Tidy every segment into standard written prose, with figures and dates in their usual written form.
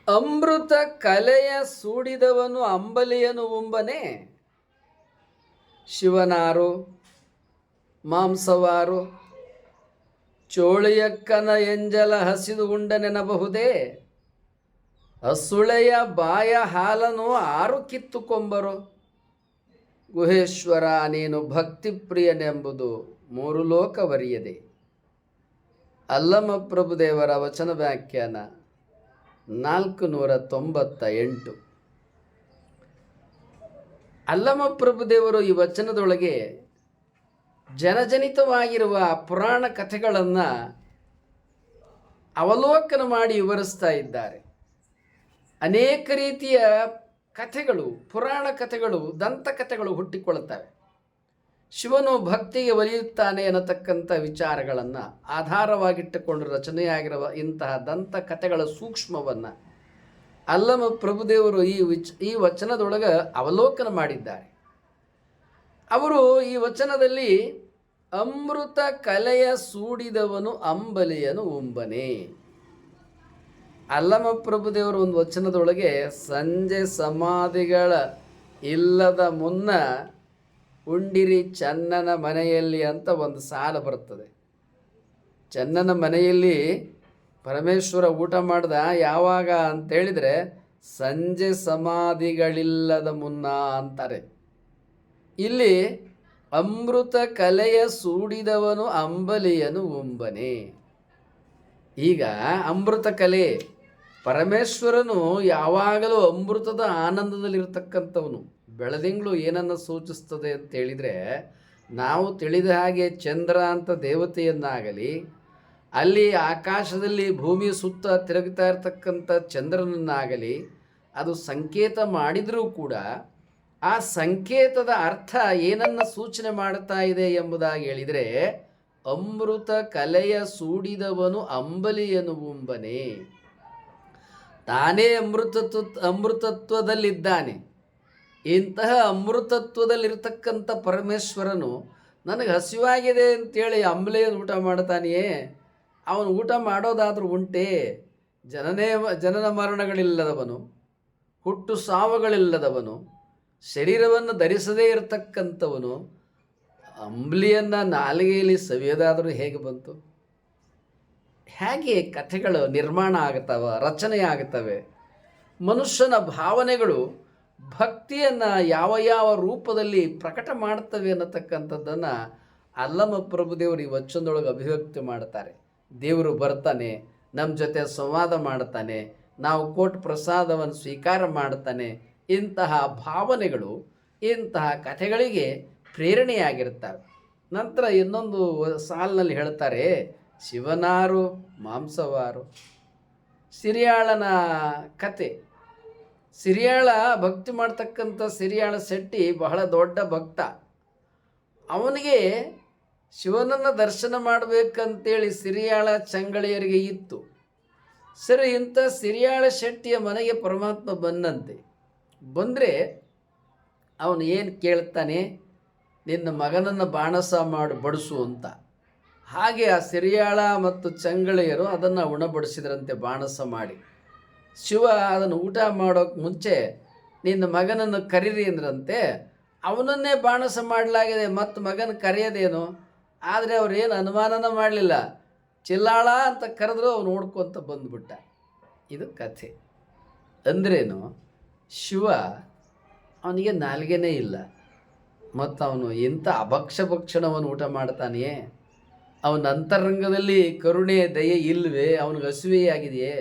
ಅಮೃತ ಕಲೆಯ ಸೂಡಿದವನು ಅಂಬಲಿಯನು ಉಂಬನೆ, ಶಿವನಾರು ಮಾಂಸವಾರು ಚೋಳಿಯಕ್ಕನ ಎಂಜಲ ಹಸಿದು ಉಂಡನೆನಬಹುದೇ, ಹಸುಳೆಯ ಬಾಯ ಹಾಲನು ಆರು ಕಿತ್ತುಕೊಂಬರು, ಗುಹೇಶ್ವರ ನೀನು ಭಕ್ತಿಪ್ರಿಯನೆಂಬುದು ಮೂರು ಲೋಕವರಿಯದೆ. ಅಲ್ಲಮ ಪ್ರಭುದೇವರ ವಚನ ವ್ಯಾಖ್ಯಾನ 498. ಅಲ್ಲಮ ಪ್ರಭುದೇವರು ಈ ವಚನದೊಳಗೆ ಜನಜನಿತವಾಗಿರುವ ಪುರಾಣ ಕಥೆಗಳನ್ನು ಅವಲೋಕನ ಮಾಡಿ ವಿವರಿಸ್ತಾ ಇದ್ದಾರೆ. ಅನೇಕ ರೀತಿಯ ಕಥೆಗಳು, ಪುರಾಣ ಕಥೆಗಳು, ದಂತಕಥೆಗಳು ಹುಟ್ಟಿಕೊಳ್ಳುತ್ತವೆ. ಶಿವನು ಭಕ್ತಿಗೆ ಒಲಿಯುತ್ತಾನೆ ಅನ್ನತಕ್ಕಂಥ ವಿಚಾರಗಳನ್ನು ಆಧಾರವಾಗಿಟ್ಟುಕೊಂಡು ರಚನೆಯಾಗಿರುವ ಇಂತಹ ದಂತಕಥೆಗಳ ಸೂಕ್ಷ್ಮವನ್ನು ಅಲ್ಲಮ ಪ್ರಭುದೇವರು ಈ ವಚನದೊಳಗೆ ಅವಲೋಕನ ಮಾಡಿದ್ದಾರೆ. ಅವರು ಈ ವಚನದಲ್ಲಿ ಅಮೃತ ಕಲೆಯ ಸೂಡಿದವನು ಅಂಬಲಿಯನು ಉಂಬನೆ. ಅಲ್ಲಮ ಪ್ರಭುದೇವರು ಒಂದು ವಚನದೊಳಗೆ ಸಂಜೆ ಸಮಾಧಿಗಳ ಇಲ್ಲದ ಮುನ್ನ ಉಂಡಿರಿ ಚನ್ನನ ಮನೆಯಲ್ಲಿ ಅಂತ ಒಂದು ಸಾಲ ಬರ್ತದೆ. ಚನ್ನನ ಮನೆಯಲ್ಲಿ ಪರಮೇಶ್ವರ ಊಟ ಮಾಡ್ದ ಯಾವಾಗ ಅಂತೇಳಿದರೆ ಸಂಜೆ ಸಮಾಧಿಗಳಿಲ್ಲದ ಮುನ್ನ ಅಂತಾರೆ. ಇಲ್ಲಿ ಅಮೃತ ಕಲೆಯ ಸೂಡಿದವನು ಅಂಬಲಿಯನು ಉಂಬನೆ. ಈಗ ಅಮೃತ ಕಲೆ, ಪರಮೇಶ್ವರನು ಯಾವಾಗಲೂ ಅಮೃತದ ಆನಂದದಲ್ಲಿರ್ತಕ್ಕಂಥವನು. ಬೆಳದಿಂಗಳು ಏನನ್ನು ಸೂಚಿಸ್ತದೆ ಅಂತ ಹೇಳಿದರೆ, ನಾವು ತಿಳಿದ ಹಾಗೆ ಚಂದ್ರ ಅಂತ ದೇವತೆಯನ್ನಾಗಲಿ, ಅಲ್ಲಿ ಆಕಾಶದಲ್ಲಿ ಭೂಮಿ ಸುತ್ತ ತಿರುಗ್ತಾ ಇರತಕ್ಕಂಥ ಚಂದ್ರನನ್ನಾಗಲಿ ಅದು ಸಂಕೇತ ಮಾಡಿದರೂ ಕೂಡ ಆ ಸಂಕೇತದ ಅರ್ಥ ಏನನ್ನು ಸೂಚನೆ ಮಾಡುತ್ತಾ ಇದೆ ಎಂಬುದಾಗಿ ಹೇಳಿದರೆ, ಅಮೃತ ಕಲೆಯ ಸೂಡಿದವನು ಅಂಬಲಿಯನು ಉಂಬನೆ. ತಾನೇ ಅಮೃತತ್ವದಲ್ಲಿದ್ದಾನೆ. ಇಂತಹ ಅಮೃತತ್ವದಲ್ಲಿರ್ತಕ್ಕಂಥ ಪರಮೇಶ್ವರನು ನನಗೆ ಹಸಿವಾಗಿದೆ ಅಂತೇಳಿ ಅಂಬಲಿಯನ್ನು ಊಟ ಮಾಡ್ತಾನೆಯೇ, ಅವನು ಊಟ ಮಾಡೋದಾದರೂ ಉಂಟೇ? ಜನನ ಮರಣಗಳಿಲ್ಲದವನು, ಹುಟ್ಟು ಸಾವುಗಳಿಲ್ಲದವನು, ಶರೀರವನ್ನು ಧರಿಸದೇ ಇರತಕ್ಕಂಥವನು ಅಂಬಲಿಯನ್ನು ನಾಲಿಗೆಯಲ್ಲಿ ಸವಿಯೋದಾದರೂ ಹೇಗೆ ಬಂತು? ಹೇಗೆ ಕಥೆಗಳು ನಿರ್ಮಾಣ ಆಗುತ್ತವೆ, ರಚನೆ ಆಗುತ್ತವೆ? ಮನುಷ್ಯನ ಭಾವನೆಗಳು ಭಕ್ತಿಯನ್ನು ಯಾವ ಯಾವ ರೂಪದಲ್ಲಿ ಪ್ರಕಟ ಮಾಡ್ತವೆ ಅನ್ನತಕ್ಕಂಥದ್ದನ್ನು ಅಲ್ಲಮ ಪ್ರಭುದೇವರು ಈ ವಚನದೊಳಗೆ ಅಭಿವ್ಯಕ್ತಿ ಮಾಡ್ತಾರೆ. ದೇವರು ಬರ್ತಾನೆ, ನಮ್ಮ ಜೊತೆ ಸಂವಾದ ಮಾಡ್ತಾನೆ, ನಾವು ಕೊಟ್ಟು ಪ್ರಸಾದವನ್ನು ಸ್ವೀಕಾರ ಮಾಡ್ತಾನೆ. ಇಂತಹ ಭಾವನೆಗಳು ಇಂತಹ ಕಥೆಗಳಿಗೆ ಪ್ರೇರಣೆಯಾಗಿರ್ತವೆ. ನಂತರ ಇನ್ನೊಂದು ಸಾಲಿನಲ್ಲಿ ಹೇಳ್ತಾರೆ, ಶಿವನಾರು ಮಾಂಸವಾರು. ಸಿರಿಯಾಳನ ಕತೆ. ಸಿರಿಯಾಳ ಭಕ್ತಿ ಮಾಡ್ತಕ್ಕಂಥ ಸಿರಿಯಾಳ ಶೆಟ್ಟಿ ಬಹಳ ದೊಡ್ಡ ಭಕ್ತ. ಅವನಿಗೆ ಶಿವನನ್ನು ದರ್ಶನ ಮಾಡಬೇಕಂತೇಳಿ ಸಿರಿಯಾಳ ಚಂಗಳಿಯರಿಗೆ ಇತ್ತು. ಸರಿ, ಇಂಥ ಸಿರಿಯಾಳ ಶೆಟ್ಟಿಯ ಮನೆಗೆ ಪರಮಾತ್ಮ ಬಂದಂತೆ. ಬಂದರೆ ಅವನು ಏನು ಕೇಳ್ತಾನೆ, ನಿನ್ನ ಮಗನನ್ನು ಬಾಣಸ ಮಾಡಿ ಬಡಿಸು ಅಂತ. ಹಾಗೆ ಆ ಸಿರಿಯಾಳ ಮತ್ತು ಚಂಗಳಿಯರು ಅದನ್ನು ಉಣಬಡಿಸಿದ್ರಂತೆ ಬಾಣಸ ಮಾಡಿ. ಶಿವ ಅದನ್ನು ಊಟ ಮಾಡೋಕ್ಕೆ ಮುಂಚೆ ನಿನ್ನ ಮಗನನ್ನು ಕರೀರಿ ಅಂದ್ರಂತೆ. ಅವನನ್ನೇ ಬಾಣಸ ಮಾಡಲಾಗಿದೆ, ಮತ್ತು ಮಗನ ಕರೆಯೋದೇನು? ಆದರೆ ಅವ್ರೇನು ಅನುಮಾನನ ಮಾಡಲಿಲ್ಲ. ಚಿಲ್ಲಾಳ ಅಂತ ಕರೆದ್ರು ಅವನು ನೋಡ್ಕೊತ ಬಂದುಬಿಟ್ಟ. ಇದು ಕಥೆ. ಅಂದ್ರೇನು, ಶಿವ ಅವನಿಗೆ ನಾಲಿಗೆನೇ ಇಲ್ಲ, ಮತ್ತು ಅವನು ಇಂಥ ಭಕ್ಷಣವನ್ನು ಊಟ ಮಾಡ್ತಾನೆಯೇ? ಅವನ ಅಂತರಂಗದಲ್ಲಿ ಕರುಣೆ ದಯೆ ಇಲ್ಲವೇ? ಅವನಿಗೆ ಹಸಿವೆಯಾಗಿದೆಯೇ?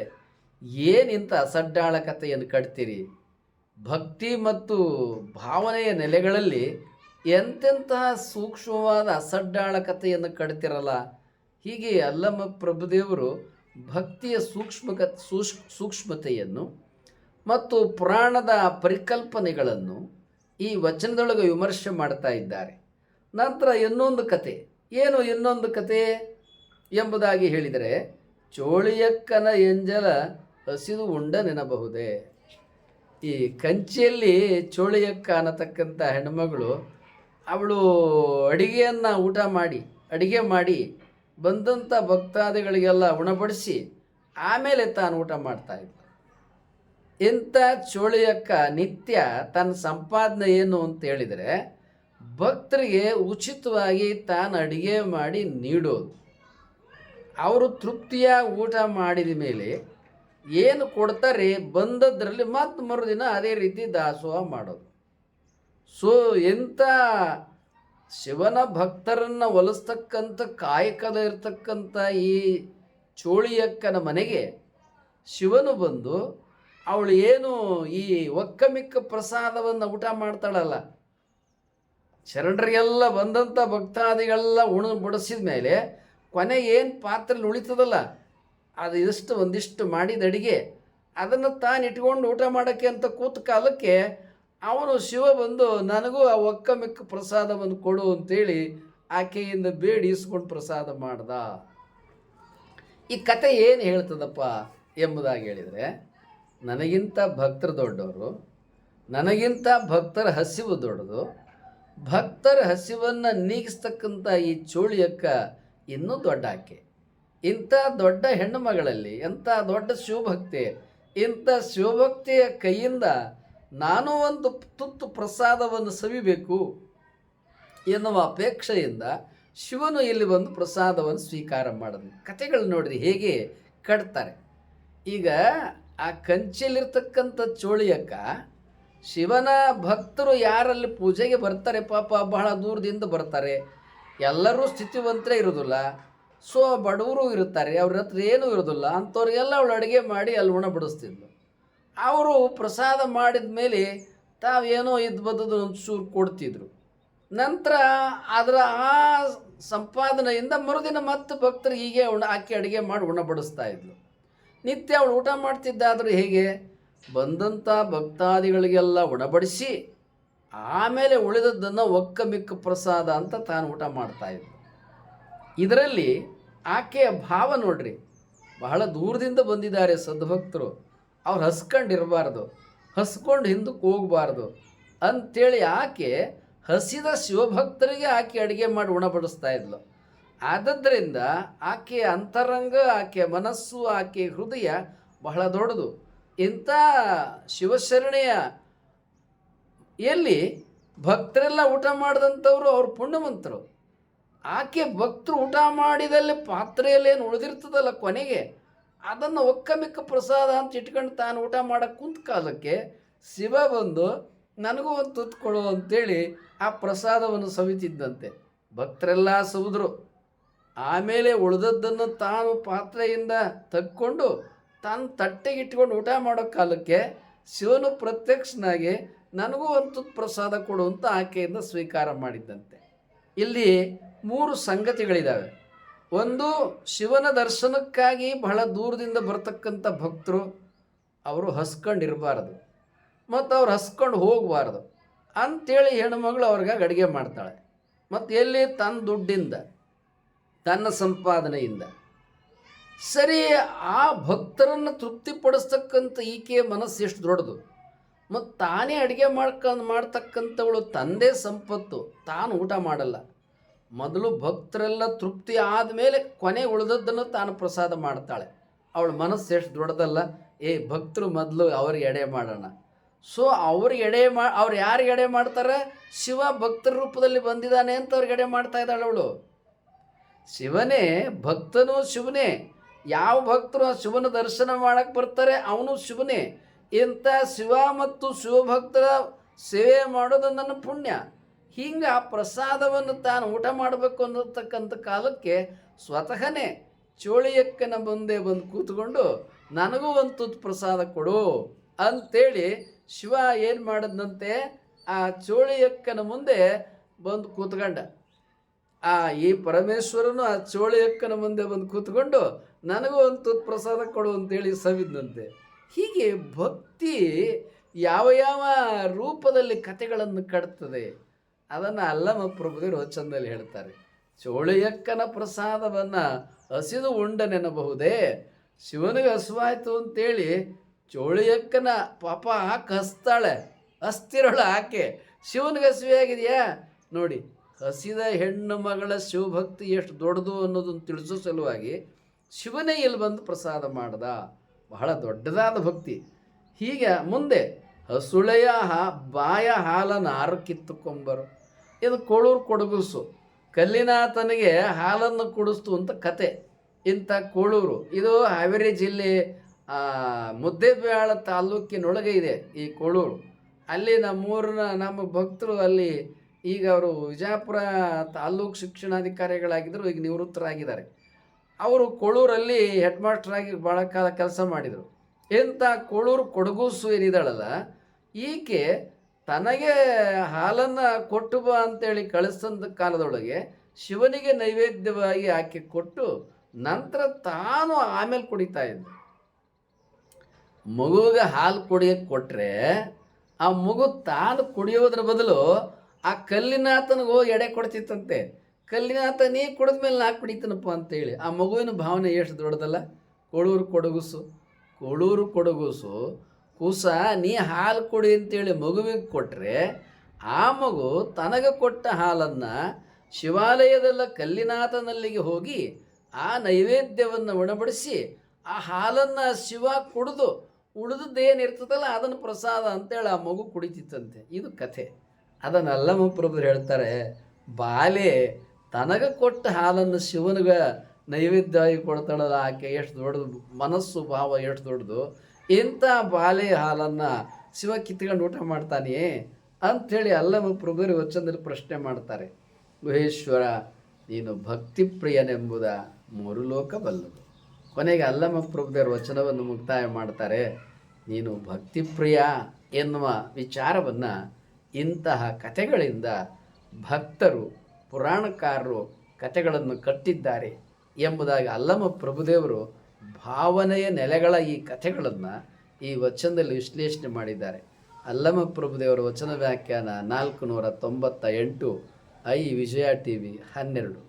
ಏನಿಂಥ ಅಸಡ್ಡಾಳ ಕಥೆಯನ್ನು ಕಟ್ತೀರಿ? ಭಕ್ತಿ ಮತ್ತು ಭಾವನೆಯ ನೆಲೆಗಳಲ್ಲಿ ಎಂತೆಂತಹ ಸೂಕ್ಷ್ಮವಾದ ಅಸಡ್ಡಾಳ ಕಥೆಯನ್ನು ಕಟ್ತಿರಲ್ಲ. ಹೀಗೆ ಅಲ್ಲಮ ಪ್ರಭುದೇವರು ಭಕ್ತಿಯ ಸೂಕ್ಷ್ಮತೆಯನ್ನು ಮತ್ತು ಪುರಾಣದ ಪರಿಕಲ್ಪನೆಗಳನ್ನು ಈ ವಚನದೊಳಗೆ ವಿಮರ್ಶೆ ಮಾಡ್ತಾ ಇದ್ದಾರೆ. ನಂತರ ಇನ್ನೊಂದು ಕತೆ. ಏನು ಇನ್ನೊಂದು ಕತೆ ಎಂಬುದಾಗಿ ಹೇಳಿದರೆ, ಚೋಳಿಯಕ್ಕನ ಎಂಜಲ ಹಸಿದು ಉಂಡ ನೆನಬಹುದೇ. ಈ ಕಂಚಿಯಲ್ಲಿ ಚೋಳಿಯಕ್ಕ ಅನ್ನತಕ್ಕಂಥ ಹೆಣ್ಮಗಳು ಅವಳು ಅಡಿಗೆ ಮಾಡಿ ಬಂದಂಥ ಭಕ್ತಾದಿಗಳಿಗೆಲ್ಲ ಉಣಬಡಿಸಿ ಆಮೇಲೆ ತಾನು ಊಟ ಮಾಡ್ತಾಯಿದ್ಳು. ಇಂಥ ಚೋಳಿಯಕ್ಕ ನಿತ್ಯ ತನ್ನ ಸಂಪಾದನೆ ಏನು ಅಂತ ಹೇಳಿದರೆ ಭಕ್ತರಿಗೆ ಉಚಿತವಾಗಿ ತಾನು ಅಡಿಗೆ ಮಾಡಿ ನೀಡೋದು. ಅವರು ತೃಪ್ತಿಯಾಗಿ ಊಟ ಮಾಡಿದ ಮೇಲೆ ಏನು ಕೊಡ್ತಾರೆ ಬಂದದ್ರಲ್ಲಿ ಮತ್ತು ಮರುದಿನ ಅದೇ ರೀತಿ ದಾಸೋಹ ಮಾಡೋದು. ಸೊ ಎಂಥ ಶಿವನ ಭಕ್ತರನ್ನು ಒಲಿಸ್ತಕ್ಕಂಥ ಕಾಯಕದ ಇರ್ತಕ್ಕಂಥ ಈ ಚೋಳಿಯಕ್ಕನ ಮನೆಗೆ ಶಿವನು ಬಂದು ಅವಳು ಏನು ಈ ಒಕ್ಕಮಿಕ್ಕ ಪ್ರಸಾದವನ್ನು ಊಟ ಮಾಡ್ತಾಳಲ್ಲ, ಶರಣರಿಗೆಲ್ಲ ಬಂದಂಥ ಭಕ್ತಾದಿಗಳೆಲ್ಲ ಬಡಿಸಿದ ಮೇಲೆ ಕೊನೆಗೆ ಏನು ಪಾತ್ರೆಯಲ್ಲಿ ಉಳಿತದಲ್ಲ ಅದು ಒಂದಿಷ್ಟು ಮಾಡಿದ ಅಡಿಗೆ ಅದನ್ನು ತಾನು ಇಟ್ಕೊಂಡು ಊಟ ಮಾಡೋಕ್ಕೆ ಅಂತ ಕೂತ ಕಾಲಕ್ಕೆ ಅವನು ಶಿವ ಬಂದು ನನಗೂ ಆ ಒಕ್ಕಮಿಕ್ಕ ಪ್ರಸಾದವನ್ನು ಕೊಡು ಅಂತೇಳಿ ಆಕೆಯಿಂದ ಬೇಡಿ ಇಸ್ಕೊಂಡು ಪ್ರಸಾದ ಮಾಡ್ದ. ಈ ಕತೆ ಏನು ಹೇಳ್ತದಪ್ಪ ಎಂಬುದಾಗಿ ಹೇಳಿದರೆ, ನನಗಿಂತ ಭಕ್ತರು ದೊಡ್ಡವರು, ನನಗಿಂತ ಭಕ್ತರ ಹಸಿವು ದೊಡ್ಡದು, ಭಕ್ತರ ಹಸಿವನ್ನು ನೀಗಿಸ್ತಕ್ಕಂಥ ಈ ಚೋಳಿಯಕ್ಕ ಇನ್ನೂ ದೊಡ್ಡ ಆಕೆ. ಇಂಥ ದೊಡ್ಡ ಹೆಣ್ಣು ಮಗಳಲ್ಲಿ ಎಂಥ ದೊಡ್ಡ ಶಿವಭಕ್ತಿ, ಇಂಥ ಶಿವಭಕ್ತಿಯ ಕೈಯಿಂದ ನಾನು ಒಂದು ತುತ್ತು ಪ್ರಸಾದವನ್ನು ಸವಿಬೇಕು ಎನ್ನುವ ಅಪೇಕ್ಷೆಯಿಂದ ಶಿವನು ಇಲ್ಲಿ ಬಂದು ಪ್ರಸಾದವನ್ನು ಸ್ವೀಕಾರ ಮಾಡಿದ್ನು. ಕಥೆಗಳು ನೋಡಿರಿ ಹೇಗೆ ಕಟ್ತಾರೆ. ಈಗ ಆ ಕಂಚಿಯಲ್ಲಿರ್ತಕ್ಕಂಥ ಚೋಳಿಯಕ್ಕ ಶಿವನ ಭಕ್ತರು ಯಾರಲ್ಲಿ ಪೂಜೆಗೆ ಬರ್ತಾರೆ, ಪಾಪ ಬಹಳ ದೂರದಿಂದ ಬರ್ತಾರೆ, ಎಲ್ಲರೂ ಸ್ಥಿತಿವಂತರೇ ಇರೋದಿಲ್ಲ, ಸೊ ಬಡವರು ಇರುತ್ತಾರೆ, ಅವ್ರ ಹತ್ರ ಏನೂ ಇರೋದಿಲ್ಲ, ಅಂಥವ್ರಿಗೆಲ್ಲ ಅವಳು ಅಡುಗೆ ಮಾಡಿ ಅಲ್ಲಿ ಉಣಬಡಿಸ್ತಿದ್ಲು. ಅವರು ಪ್ರಸಾದ ಮಾಡಿದ ಮೇಲೆ ತಾವೇನೋ ಇದ್ದು ಬದ್ದದು ಒಂಚೂರು ಕೊಡ್ತಿದ್ರು. ನಂತರ ಅದರ ಆ ಸಂಪಾದನೆಯಿಂದ ಮರುದಿನ ಮತ್ತೆ ಭಕ್ತರು ಹೀಗೆ ಆಕೆ ಅಡುಗೆ ಮಾಡಿ ಉಣಬಡಿಸ್ತಾ ಇದ್ಲು. ನಿತ್ಯ ಅವಳು ಊಟ ಮಾಡ್ತಿದ್ದಾದರೂ ಹೇಗೆ ಬಂದಂಥ ಭಕ್ತಾದಿಗಳಿಗೆಲ್ಲ ಉಣಬಡಿಸಿ ಆಮೇಲೆ ಉಳಿದದ್ದನ್ನು ಒಕ್ಕಮಿಕ್ಕ ಪ್ರಸಾದ ಅಂತ ತಾನು ಊಟ ಮಾಡ್ತಾಯಿದ್ಲು. ಇದರಲ್ಲಿ ಆಕೆಯ ಭಾವ ನೋಡ್ರಿ, ಬಹಳ ದೂರದಿಂದ ಬಂದಿದ್ದಾರೆ ಸದ್ಭಕ್ತರು, ಅವ್ರು ಹಸ್ಕೊಂಡಿರಬಾರ್ದು, ಹಸ್ಕೊಂಡು ಹಿಂದಕ್ಕೆ ಹೋಗಬಾರ್ದು ಅಂಥೇಳಿ ಆಕೆ ಹಸಿದ ಶಿವಭಕ್ತರಿಗೆ ಆಕೆ ಅಡುಗೆ ಮಾಡಿ ಉಣಬಡಿಸ್ತಾ ಇದ್ಲು. ಆದ್ದರಿಂದ ಆಕೆಯ ಅಂತರಂಗ, ಆಕೆಯ ಮನಸ್ಸು, ಆಕೆಯ ಹೃದಯ ಬಹಳ ದೊಡ್ಡದು. ಇಂಥ ಶಿವಶರಣೆಯ ಎಲ್ಲಿ ಭಕ್ತರೆಲ್ಲ ಊಟ ಮಾಡಿದಂಥವ್ರು ಅವ್ರು ಪುಣ್ಯವಂತರು. ಆಕೆ ಭಕ್ತರು ಊಟ ಮಾಡಿದಲ್ಲಿ ಪಾತ್ರೆಯಲ್ಲೇನು ಉಳಿದಿರ್ತದಲ್ಲ ಕೊನೆಗೆ ಅದನ್ನು ಒಕ್ಕಮಿಕ್ಕ ಪ್ರಸಾದ ಅಂತ ಇಟ್ಕೊಂಡು ತಾನು ಊಟ ಮಾಡೋಕ್ಕೆ ಕುಂತ ಕಾಲಕ್ಕೆ ಶಿವ ಬಂದು ನನಗೂ ಒಂದು ತುತ್ತು ಕೊಡು ಅಂತೇಳಿ ಆ ಪ್ರಸಾದವನ್ನು ಸವಿತಿದ್ದಂತೆ. ಭಕ್ತರೆಲ್ಲ ಸವಿದ್ರು. ಆಮೇಲೆ ಉಳಿದದ್ದನ್ನು ತಾನು ಪಾತ್ರೆಯಿಂದ ತಕ್ಕೊಂಡು ತಾನು ತಟ್ಟೆಗೆ ಇಟ್ಕೊಂಡು ಊಟ ಮಾಡೋ ಕಾಲಕ್ಕೆ ಶಿವನು ಪ್ರತ್ಯಕ್ಷನಾಗಿ ನನಗೂ ಒಂದು ತುತ್ತು ಪ್ರಸಾದ ಕೊಡು ಅಂತ ಆಕೆಯಿಂದ ಸ್ವೀಕಾರ ಮಾಡಿದ್ದಂತೆ. ಇಲ್ಲಿ 3 ಸಂಗತಿಗಳಿದ್ದಾವೆ. ಒಂದು, ಶಿವನ ದರ್ಶನಕ್ಕಾಗಿ ಬಹಳ ದೂರದಿಂದ ಬರ್ತಕ್ಕಂಥ ಭಕ್ತರು ಅವರು ಹಸ್ಕೊಂಡಿರಬಾರ್ದು ಮತ್ತು ಅವ್ರು ಹಸ್ಕೊಂಡು ಹೋಗಬಾರ್ದು ಅಂಥೇಳಿ ಹೆಣ್ಮಗಳು ಅವ್ರಿಗಾಗಿ ಅಡುಗೆ ಮಾಡ್ತಾಳೆ. ಮತ್ತು ಎಲ್ಲಿ ತನ್ನ ದುಡ್ಡಿಂದ, ತನ್ನ ಸಂಪಾದನೆಯಿಂದ. ಸರಿ, ಆ ಭಕ್ತರನ್ನು ತೃಪ್ತಿಪಡಿಸ್ತಕ್ಕಂಥ ಈಕೆಯ ಮನಸ್ಸು ಎಷ್ಟು ದೊಡ್ಡದು. ಮತ್ತು ತಾನೇ ಅಡುಗೆ ಮಾಡ್ತಕ್ಕಂಥವಳು ತಂದೆ ಸಂಪತ್ತು, ತಾನು ಊಟ ಮಾಡಲ್ಲ. ಮೊದಲು ಭಕ್ತರೆಲ್ಲ ತೃಪ್ತಿ ಆದಮೇಲೆ ಕೊನೆ ಉಳಿದದ್ದನ್ನು ತಾನು ಪ್ರಸಾದ ಮಾಡ್ತಾಳೆ. ಅವಳ ಮನಸ್ಸು ಎಷ್ಟು ದೊಡ್ಡದಲ್ಲ. ಭಕ್ತರು ಮೊದಲು ಅವ್ರಿಗೆ ಎಡೆ ಮಾಡೋಣ. ಸೊ ಅವ್ರಿಗೆ ಅವ್ರು ಯಾರಿಗೆ ಎಡೆ ಮಾಡ್ತಾರೆ? ಶಿವ ಭಕ್ತರ ರೂಪದಲ್ಲಿ ಬಂದಿದ್ದಾನೆ ಅಂತ ಅವ್ರಿಗೆ ಎಡೆ ಮಾಡ್ತಾ ಇದ್ದಾಳೆ ಅವಳು. ಶಿವನೇ ಭಕ್ತನೂ ಶಿವನೇ. ಯಾವ ಭಕ್ತರು ಆ ಶಿವನ ದರ್ಶನ ಮಾಡಕ್ಕೆ ಬರ್ತಾರೆ ಅವನು ಶಿವನೇ. ಇಂಥ ಶಿವ ಮತ್ತು ಶಿವಭಕ್ತರ ಸೇವೆ ಮಾಡೋದು ನನ್ನ ಪುಣ್ಯ. ಹಿಂಗೆ ಆ ಪ್ರಸಾದವನ್ನು ತಾನು ಊಟ ಮಾಡಬೇಕು ಅನ್ನತಕ್ಕಂಥ ಕಾಲಕ್ಕೆ ಸ್ವತಃನೇ ಚೋಳಿಯಕ್ಕನ ಮುಂದೆ ಬಂದು ಕೂತ್ಕೊಂಡು ನನಗೂ ಒಂದು ತುತ್ತು ಪ್ರಸಾದ ಕೊಡು ಅಂಥೇಳಿ ಶಿವ ಏನು ಮಾಡಿದಂತೆ ಆ ಚೋಳಿಯಕ್ಕನ ಮುಂದೆ ಬಂದು ಕೂತ್ಕೊಂಡ. ಈ ಪರಮೇಶ್ವರನು ಆ ಚೋಳಿಯಕ್ಕನ ಮುಂದೆ ಬಂದು ಕೂತ್ಕೊಂಡು ನನಗೂ ಒಂದು ತುತ್ತು ಪ್ರಸಾದ ಕೊಡು ಅಂತೇಳಿ ಸವಿದಂತೆ. ಹೀಗೆ ಭಕ್ತಿ ಯಾವ ಯಾವ ರೂಪದಲ್ಲಿ ಕಥೆಗಳನ್ನು ಕಟ್ತದೆ ಅದನ್ನು ಅಲ್ಲಮ ಪ್ರಭುದೇವರು ಚಂದಲ್ಲಿ ಹೇಳ್ತಾರೆ. ಚೋಳಿಯಕ್ಕನ ಪ್ರಸಾದವನ್ನು ಹಸಿದು ಉಂಡ ನೆನಬಹುದೇ, ಶಿವನಿಗೆ ಹಸುವಾಯಿತು ಅಂತೇಳಿ ಚೋಳಿಯಕ್ಕನ ಪಾಪ ಹಸ್ತಾಳೆ, ಹಸ್ತಿರಳು ಆಕೆ. ಶಿವನಿಗೆ ಹಸಿವೆ ಆಗಿದೆಯಾ ನೋಡಿ. ಹಸಿದ ಹೆಣ್ಣು ಮಗಳ ಶಿವಭಕ್ತಿ ಎಷ್ಟು ದೊಡ್ಡದು ಅನ್ನೋದನ್ನು ತಿಳಿಸೋ ಸಲುವಾಗಿ ಶಿವನೇ ಇಲ್ಲಿ ಬಂದು ಪ್ರಸಾದ ಮಾಡ್ದ. ಬಹಳ ದೊಡ್ಡದಾದ ಭಕ್ತಿ. ಹೀಗೆ ಮುಂದೆ ಹಸುಳೆಯ ಬಾಯ ಹಾಲನ್ನು ಆರು ಕಿತ್ತುಕೊಂಬರು. ಇದು ಕೋಳೂರು ಕೊಡಗುಸು. ಕಲ್ಲಿನಾಥನಿಗೆ ಹಾಲನ್ನು ಕುಡಿಸ್ತು ಅಂತ ಕತೆ. ಇಂಥ ಕೋಳೂರು ಇದು ಹಾವೇರಿ ಜಿಲ್ಲೆ ಮುದ್ದೇಬಿಹಾಳ ತಾಲೂಕಿನೊಳಗೆ ಇದೆ ಈ ಕೋಳೂರು. ಅಲ್ಲಿ ನಮ್ಮ ಭಕ್ತರು ಅಲ್ಲಿ ಈಗ ಅವರು ವಿಜಯಪುರ ತಾಲೂಕು ಶಿಕ್ಷಣಾಧಿಕಾರಿಗಳಾಗಿದ್ದರು, ಈಗ ನಿವೃತ್ತರಾಗಿದ್ದಾರೆ. ಅವರು ಕೋಳೂರಲ್ಲಿ ಹೆಡ್ ಮಾಸ್ಟರಾಗಿ ಭಾಳ ಕಾಲ ಕೆಲಸ ಮಾಡಿದರು. ಇಂಥ ಕೋಳೂರು ಕೊಡಗೂಸು ಏನಿದ್ದಾಳಲ್ಲ, ಈಕೆ ತನಗೆ ಹಾಲನ್ನು ಕೊಟ್ಟು ಬಾ ಅಂತೇಳಿ ಕಳಿಸಿದ ಕಾಲದೊಳಗೆ ಶಿವನಿಗೆ ನೈವೇದ್ಯವಾಗಿ ಆಕೆ ಕೊಟ್ಟು ನಂತರ ತಾನು ಆಮೇಲೆ ಕುಡಿತಾ ಇದ್ದ. ಮಗುವಿಗೆ ಹಾಲು ಕುಡಿಯೋಕ್ಕೆ ಕೊಟ್ಟರೆ ಆ ಮಗು ತಾನು ಕುಡಿಯೋದ್ರ ಬದಲು ಆ ಕಲ್ಲಿನಾಥನಿಗೆ ಹೋಗಿ ಎಡೆ ಕೊಡ್ತಿತ್ತಂತೆ. ಕಲ್ಲಿನಾಥ ನೀ ಕುಡಿದ್ಮೇಲೆ ನಾ ಕುಡಿತೀನಪ್ಪ ಅಂತೇಳಿ. ಆ ಮಗುವಿನ ಭಾವನೆ ಎಷ್ಟು ದೊಡ್ಡದಲ್ಲ. ಕೋಳೂರು ಕೊಡಗುಸು ಕೂಸ ನೀ ಹಾಲು ಕೊಡಿ ಅಂತೇಳಿ ಮಗುವಿಗೆ ಕೊಟ್ಟರೆ ಆ ಮಗು ತನಗೆ ಕೊಟ್ಟ ಹಾಲನ್ನು ಶಿವಾಲಯದಲ್ಲ ಕಲ್ಲಿನಾಥನಲ್ಲಿಗೆ ಹೋಗಿ ಆ ನೈವೇದ್ಯವನ್ನು ಉಣಬಡಿಸಿ ಆ ಹಾಲನ್ನು ಶಿವ ಕುಡಿದು ಉಳಿದದ್ದೇನಿರ್ತದಲ್ಲ ಅದನ್ನು ಪ್ರಸಾದ ಅಂತೇಳಿ ಆ ಮಗು ಕುಡಿತಿತ್ತಂತೆ. ಇದು ಕಥೆ. ಅದನ್ನು ಅಲ್ಲಮಪ್ರಭುರು ಹೇಳ್ತಾರೆ, ಬಾಲೆ ತನಗೆ ಕೊಟ್ಟ ಹಾಲನ್ನು ಶಿವನಿಗೆ ನೈವೇದ್ಯವಾಗಿ ಕೊಡ್ತಾಳಲ್ಲ ಆಕೆ ಎಷ್ಟು ದೊಡ್ಡದು, ಮನಸ್ಸು ಭಾವ ಎಷ್ಟು ದೊಡ್ಡದು. ಇಂಥ ಬಾಲೆ ಹಾಲನ್ನು ಶಿವ ಕಿತ್ಕೊಂಡು ಊಟ ಮಾಡ್ತಾನೆಯೇ ಅಂಥೇಳಿ ಅಲ್ಲಮಪ್ರಭುರು ವಚನದಲ್ಲಿ ಪ್ರಶ್ನೆ ಮಾಡ್ತಾರೆ. ಗುಹೇಶ್ವರ ನೀನು ಭಕ್ತಿಪ್ರಿಯನೆಂಬುದ ಮೂರು ಲೋಕ ಬಲ್ಲದು. ಕೊನೆಗೆ ಅಲ್ಲಮಪ್ರಭುದೇವರು ವಚನವನ್ನು ಮುಕ್ತಾಯ ಮಾಡ್ತಾರೆ. ನೀನು ಭಕ್ತಿಪ್ರಿಯ ಎನ್ನುವ ವಿಚಾರವನ್ನು ಇಂತಹ ಕಥೆಗಳಿಂದ ಭಕ್ತರು ಪುರಾಣಕಾರರು ಕಥೆಗಳನ್ನು ಕಟ್ಟಿದ್ದಾರೆ ಎಂಬುದಾಗಿ ಅಲ್ಲಮಪ್ರಭುದೇವರು ಭಾವನೆಯ ನೆಲೆಗಳ ಈ ಕಥೆಗಳನ್ನು ಈ ವಚನದಲ್ಲಿ ವಿಶ್ಲೇಷಣೆ ಮಾಡಿದ್ದಾರೆ. ಅಲ್ಲಮಪ್ರಭುದೇವರ ವಚನ ವ್ಯಾಖ್ಯಾನ 498 ವಿಜಯ TV 12.